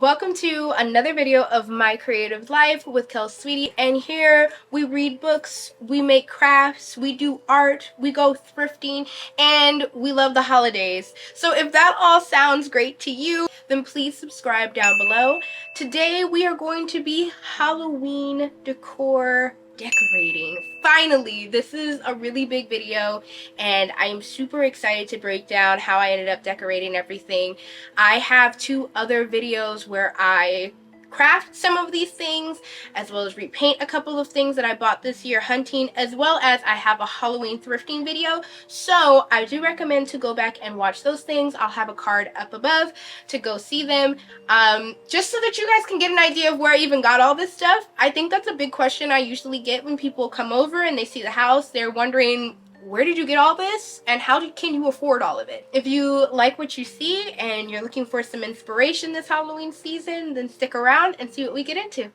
Welcome to another video of My Creative Life with Kel Sweetie, and here we read books, we make crafts, we do art, we go thrifting, and we love the holidays. So if that all sounds great to you, then please subscribe down below. Today we are going to be Halloween decor decorating. Finally, this is a really big video and I am super excited to break down how I ended up decorating everything. I have two other videos where I craft some of these things, as well as repaint a couple of things that I bought this year hunting, as well as I have a Halloween thrifting video. So I do recommend to go back and watch those things. I'll have a card up above to go see them, just so that you guys can get an idea of where I even got all this stuff. I think that's a big question I usually get when people come over and they see the house. They're wondering, where did you get all this and can you afford all of it? If you like what you see and you're looking for some inspiration this Halloween season, then stick around and see what we get into.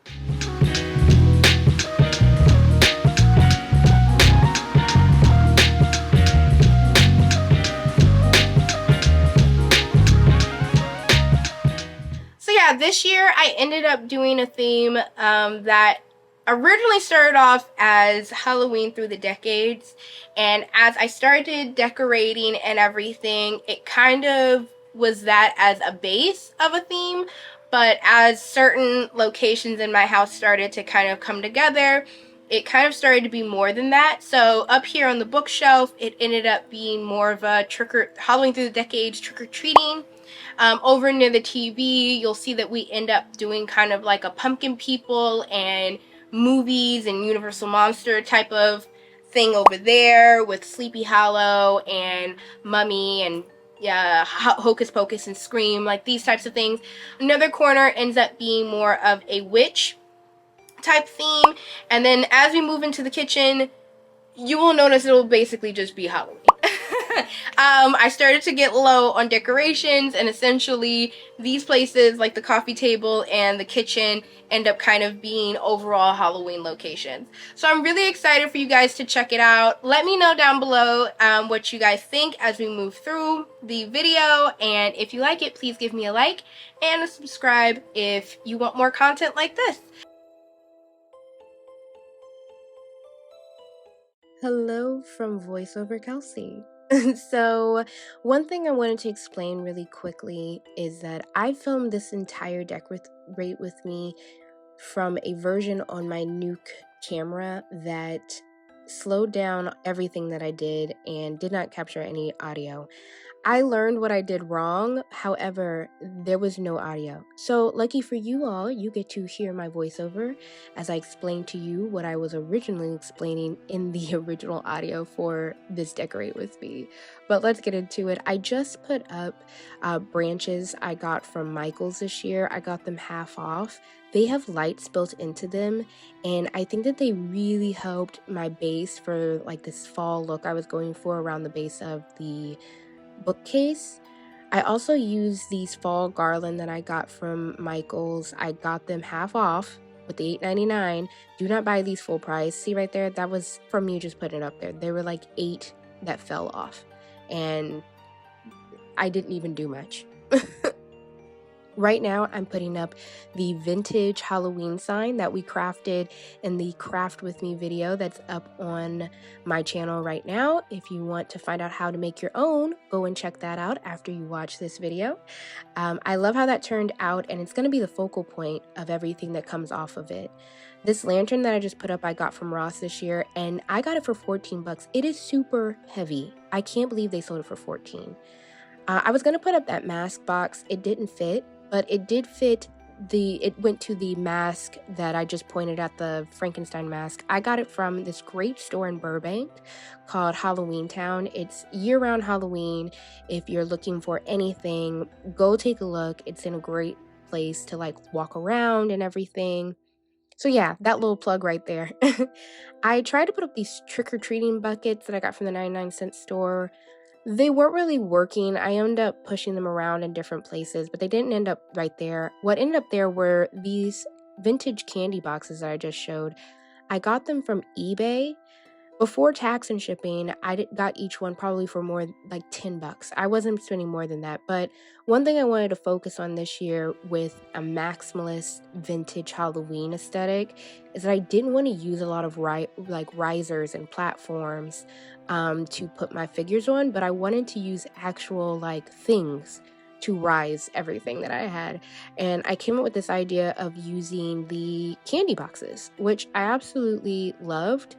So yeah, this year I ended up doing a theme that originally started off as Halloween through the decades, and as I started decorating and everything, it kind of was that as a base of a theme, but as certain locations in my house started to kind of come together, it kind of started to be more than that. So up here on the bookshelf, it ended up being more of a Halloween through the decades trick-or-treating. Over near the TV, you'll see that we end up doing kind of like a pumpkin people and movies and Universal Monster type of thing over there with Sleepy Hollow and Mummy and Hocus Pocus and Scream, like these types of things. Another corner ends up being more of a witch type theme, and then as we move into the kitchen, you will notice it'll basically just be Halloween. I started to get low on decorations, and essentially these places like the coffee table and the kitchen end up kind of being overall Halloween locations. So I'm really excited for you guys to check it out. Let me know down below what you guys think as we move through the video, and if you like it, please give me a like and a subscribe if you want more content like this. Hello from VoiceOver Kelsey. So one thing I wanted to explain really quickly is that I filmed this entire decorate with me from a version on my Nuke camera that slowed down everything that I did and did not capture any audio. I learned what I did wrong, however, there was no audio. So lucky for you all, you get to hear my voiceover as I explain to you what I was originally explaining in the original audio for this Decorate With Me. But let's get into it. I just put up branches I got from Michael's this year. I got them half off. They have lights built into them, and I think that they really helped my base for like this fall look I was going for around the base of the bookcase. I also use these fall garland that I got from Michael's. I got them half off with the $8.99. Do not buy these full price. See right there? That was from me just putting it up there. There were like 8 that fell off, and I didn't even do much. Right now, I'm putting up the vintage Halloween sign that we crafted in the Craft With Me video that's up on my channel right now. If you want to find out how to make your own, go and check that out after you watch this video. I love how that turned out, and it's going to be the focal point of everything that comes off of it. This lantern that I just put up, I got from Ross this year, and I got it for 14 bucks. It is super heavy. I can't believe they sold it for 14. I was going to put up that mask box. It didn't fit. But it did fit it went to the mask that I just pointed at, the Frankenstein mask. I got it from this great store in Burbank called Halloween Town. It's year-round Halloween. If you're looking for anything, go take a look. It's in a great place to like walk around and everything. So yeah, that little plug right there. I tried to put up these trick-or-treating buckets that I got from the 99-cent store. They weren't really working. I ended up pushing them around in different places, but they didn't end up right there. What ended up there were these vintage candy boxes that I just showed. I got them from eBay. Before tax and shipping, got each one probably for more like $10. I wasn't spending more than that. But one thing I wanted to focus on this year with a maximalist vintage Halloween aesthetic is that I didn't want to use a lot of risers and platforms to put my figures on, but I wanted to use actual like things to rise everything that I had. And I came up with this idea of using the candy boxes, which I absolutely loved.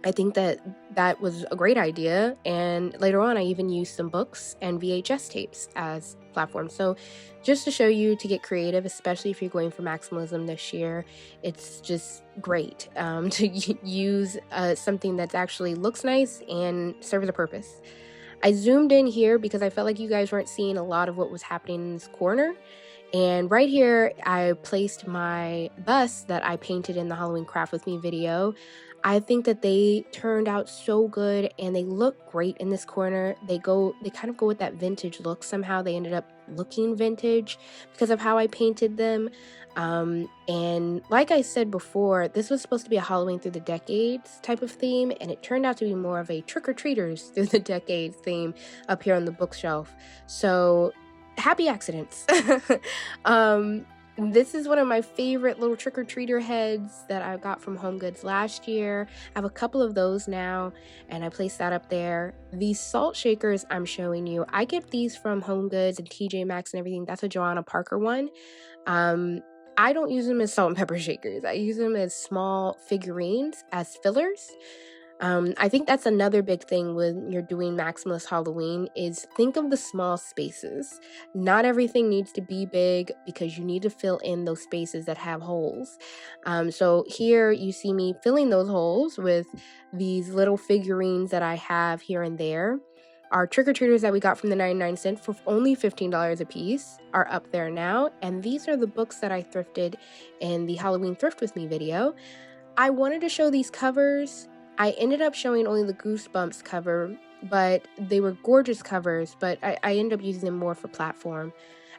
I think that that was a great idea. And later on, I even used some books and VHS tapes as platforms. So just to show you to get creative, especially if you're going for maximalism this year, it's just great to use something that actually looks nice and serves a purpose. I zoomed in here because I felt like you guys weren't seeing a lot of what was happening in this corner. And right here, I placed my bus that I painted in the Halloween Craft With Me video. I think that they turned out so good and they look great in this corner. They kind of go with that vintage look. Somehow they ended up looking vintage because of how I painted them. And like I said before, this was supposed to be a Halloween through the decades type of theme, and it turned out to be more of a trick-or-treaters through the decades theme up here on the bookshelf. So happy accidents. This is one of my favorite little trick-or-treater heads that I got from Home Goods last year. I have a couple of those now, and I placed that up there. These salt shakers I'm showing you, I get these from Home Goods and TJ Maxx and everything. That's a Joanna Parker one. I don't use them as salt and pepper shakers. I use them as small figurines, as fillers. I think that's another big thing when you're doing Maximalist Halloween is think of the small spaces. Not everything needs to be big because you need to fill in those spaces that have holes. So here you see me filling those holes with these little figurines that I have here and there. Our trick-or-treaters that we got from the 99-cent for only $15 a piece are up there now. And these are the books that I thrifted in the Halloween Thrift With Me video. I wanted to show these covers. I ended up showing only the Goosebumps cover, but they were gorgeous covers, but I ended up using them more for platform.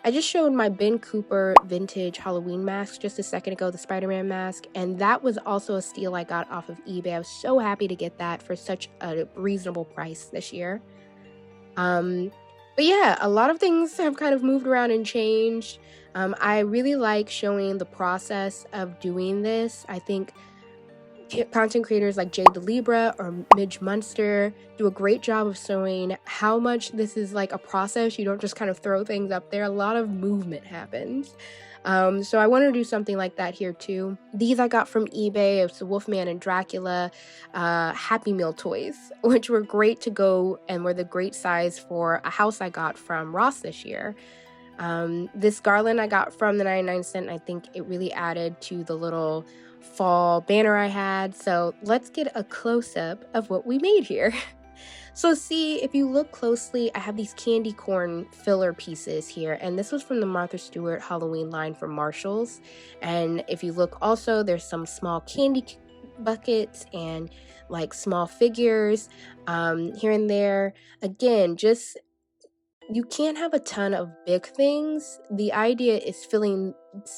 I just showed my Ben Cooper vintage Halloween mask just a second ago, the Spider-Man mask, and that was also a steal I got off of eBay. I was so happy to get that for such a reasonable price this year. But yeah, a lot of things have kind of moved around and changed. I really like showing the process of doing this. I think content creators like Jade the Libra or Midge Munster do a great job of showing how much this is like a process. You don't just kind of throw things up there. A lot of movement happens. So I want to do something like that here too. These I got from eBay. It's the Wolfman and Dracula Happy Meal toys, which were great to go and were the great size for a house I got from Ross this year. This garland I got from the 99-cent. I think it really added to the little fall banner I had. So let's get a close-up of what we made here. So see, if you look closely, I have these candy corn filler pieces here, and this was from the Martha Stewart Halloween line from Marshall's. And if you look also, there's some small candy buckets and like small figures here and there. Again, just you can't have a ton of big things. The idea is filling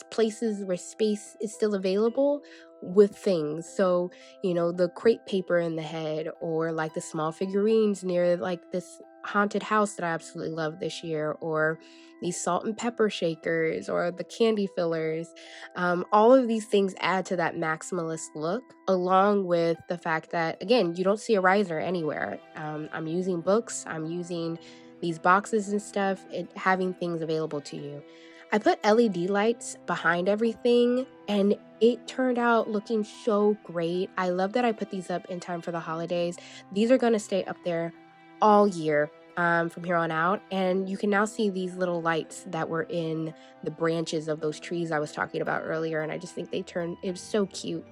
places where space is still available with things. So, the crepe paper in the head, or like the small figurines near like this haunted house that I absolutely love this year, or these salt and pepper shakers, or the candy fillers. All of these things add to that maximalist look, along with the fact that, again, you don't see a riser anywhere. I'm using books, I'm using these boxes and stuff, having things available to you. I put LED lights behind everything, and it turned out looking so great. I love that I put these up in time for the holidays. These are going to stay up there all year from here on out, and you can now see these little lights that were in the branches of those trees I was talking about earlier, and I just think it was so cute.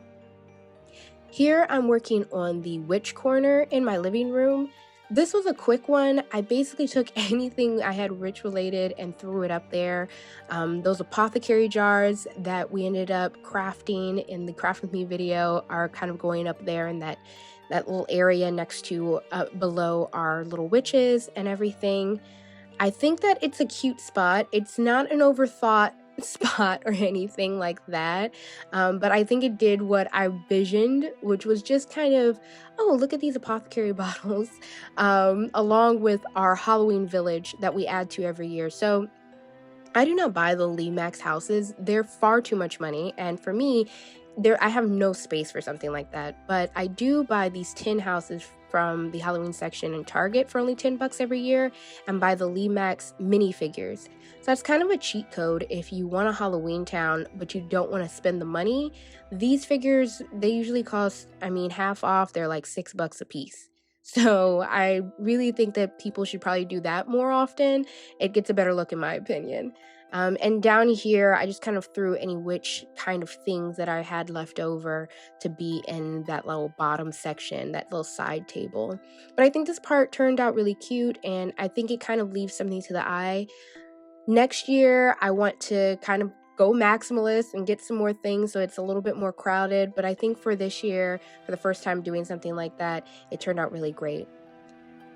Here I'm working on the witch corner in my living room. This was a quick one. I basically took anything I had witch related and threw it up there. Those apothecary jars that we ended up crafting in the Craft With Me video are kind of going up there in that little area next to below our little witches and everything. I think that it's a cute spot. It's not an overthought spot or anything like that. But I think it did what I visioned, which was just kind of, oh, look at these apothecary bottles, along with our Halloween village that we add to every year. So I do not buy the Max houses. They're far too much money. And for me, I have no space for something like that. But I do buy these tin houses from the Halloween section in Target for only $10 every year, and buy the Max minifigures. So that's kind of a cheat code if you want a Halloween town, but you don't want to spend the money. These figures, they usually cost, I mean, half off. They're like $6 a piece. So I really think that people should probably do that more often. It gets a better look in my opinion. And down here, I just kind of threw any which kind of things that I had left over to be in that little bottom section, that little side table. But I think this part turned out really cute, and I think it kind of leaves something to the eye. Next year, I want to kind of go maximalist and get some more things so it's a little bit more crowded. But I think for this year, for the first time doing something like that, it turned out really great.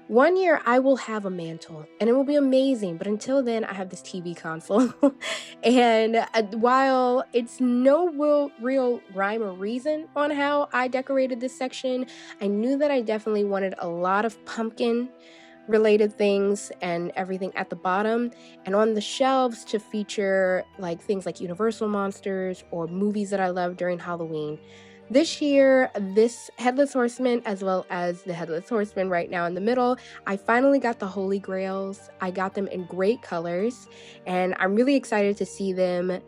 One year I will have a mantle and it will be amazing, but until then I have this TV console. And while it's no real rhyme or reason on how I decorated this section, I knew that I definitely wanted a lot of pumpkin related things and everything at the bottom, and on the shelves to feature like things like Universal monsters or movies that I love during Halloween. This year, this Headless Horseman, as well as the Headless Horseman right now in the middle, I finally got the Holy Grails. I got them in great colors, and I'm really excited to see them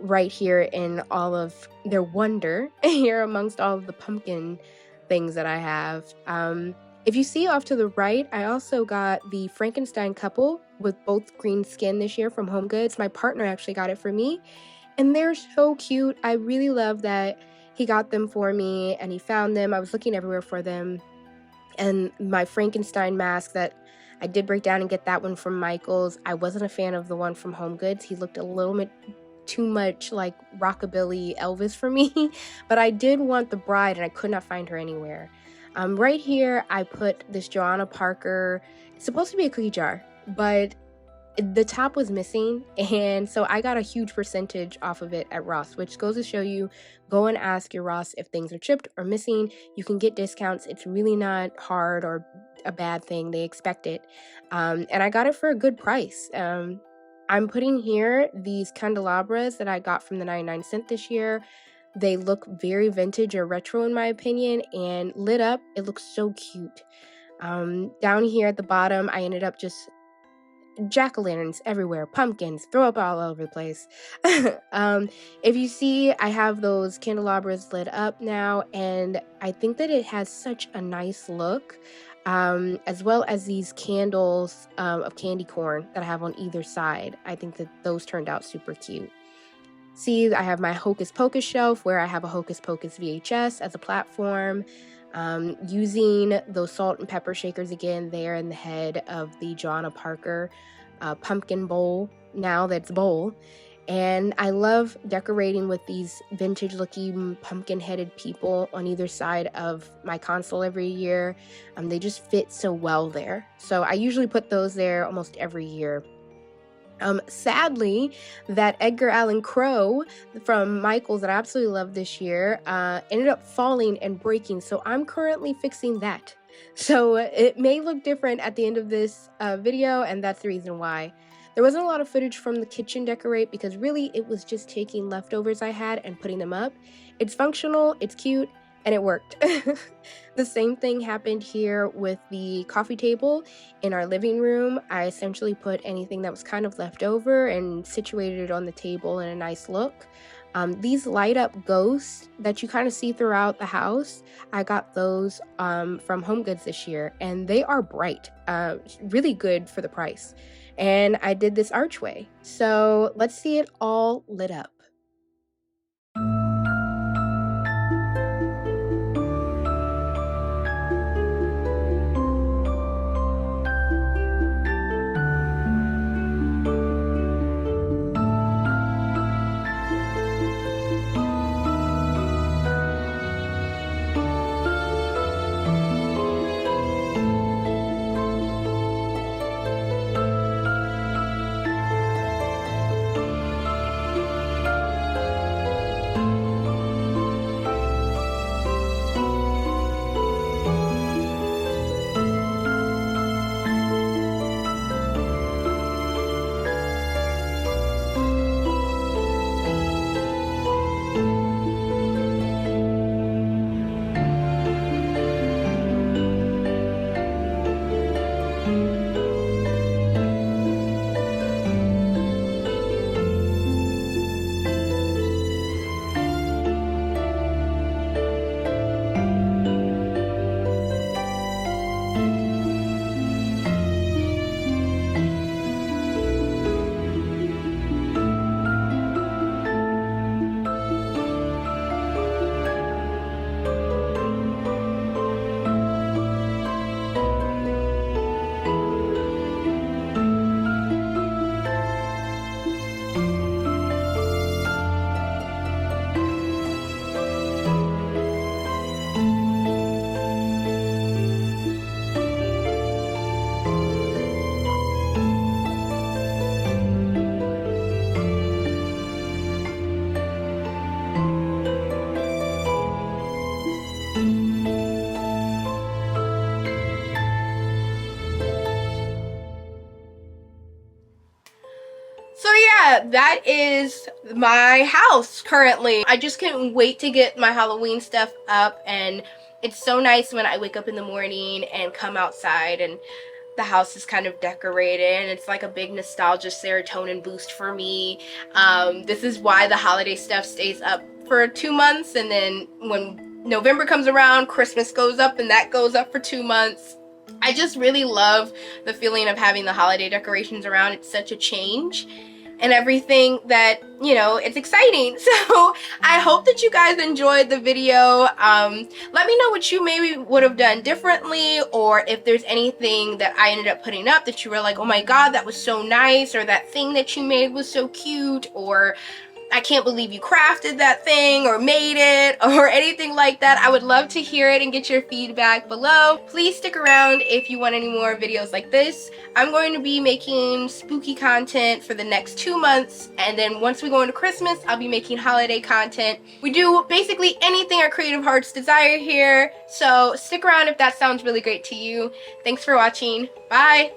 right here in all of their wonder here amongst all of the pumpkin things that I have. If you see off to the right, I also got the Frankenstein couple with both green skin this year from Home Goods. My partner actually got it for me, and they're so cute. I really love that he got them for me and he found them. I was looking everywhere for them. And my Frankenstein mask that I did break down and get that one from Michael's. I wasn't a fan of the one from Home Goods. He looked a little bit too much like rockabilly Elvis for me, but I did want the bride and I could not find her anywhere. Right here, I put this Joanna Parker. It's supposed to be a cookie jar, but the top was missing, and so I got a huge percentage off of it at Ross, which goes to show you, go and ask your Ross if things are chipped or missing. You can get discounts. It's really not hard or a bad thing. They expect it. And I got it for a good price. I'm putting here these candelabras that I got from the 99-cent this year. They look very vintage or retro in my opinion, and lit up, it looks so cute. Down here at the bottom, I ended up just jack-o'-lanterns everywhere, pumpkins, throw up all over the place. If you see, I have those candelabras lit up now, and I think that it has such a nice look, as well as these candles of candy corn that I have on either side. I think that those turned out super cute. See, I have my Hocus Pocus shelf where I have a Hocus Pocus VHS as a platform, using those salt and pepper shakers again there in the head of the Joanna Parker pumpkin bowl, now that's bowl. And I love decorating with these vintage looking pumpkin headed people on either side of my console every year. They just fit so well there. So I usually put those there almost every year. Sadly, that Edgar Allan Crow from Michael's that I absolutely love this year ended up falling and breaking, so I'm currently fixing that. So it may look different at the end of this video, and that's the reason why. There wasn't a lot of footage from the kitchen decorate because really it was just taking leftovers I had and putting them up. It's functional, it's cute, and it worked. The same thing happened here with the coffee table in our living room. I essentially put anything that was kind of left over and situated it on the table in a nice look. These light up ghosts that you kind of see throughout the house, I got those from Home Goods this year, and they are bright, really good for the price. And I did this archway. So let's see it all lit up. that is my house currently. I just can't wait to get my Halloween stuff up, and it's so nice when I wake up in the morning and come outside and the house is kind of decorated, and it's like a big nostalgia serotonin boost for me. This is why the holiday stuff stays up for 2 months, and then when November comes around, Christmas goes up and that goes up for 2 months. I just really love the feeling of having the holiday decorations around. It's such a change and everything that, you know, it's exciting. So I hope that you guys enjoyed the video. Let me know what you maybe would have done differently, or if there's anything that I ended up putting up that you were like, oh my god, that was so nice, or that thing that you made was so cute, or I can't believe you crafted that thing or made it, or anything like that. I would love to hear it and get your feedback below. Please stick around if you want any more videos like this. I'm going to be making spooky content for the next 2 months, and then once we go into Christmas, I'll be making holiday content. We do basically anything our creative hearts desire here, so stick around if that sounds really great to you. Thanks for watching. Bye!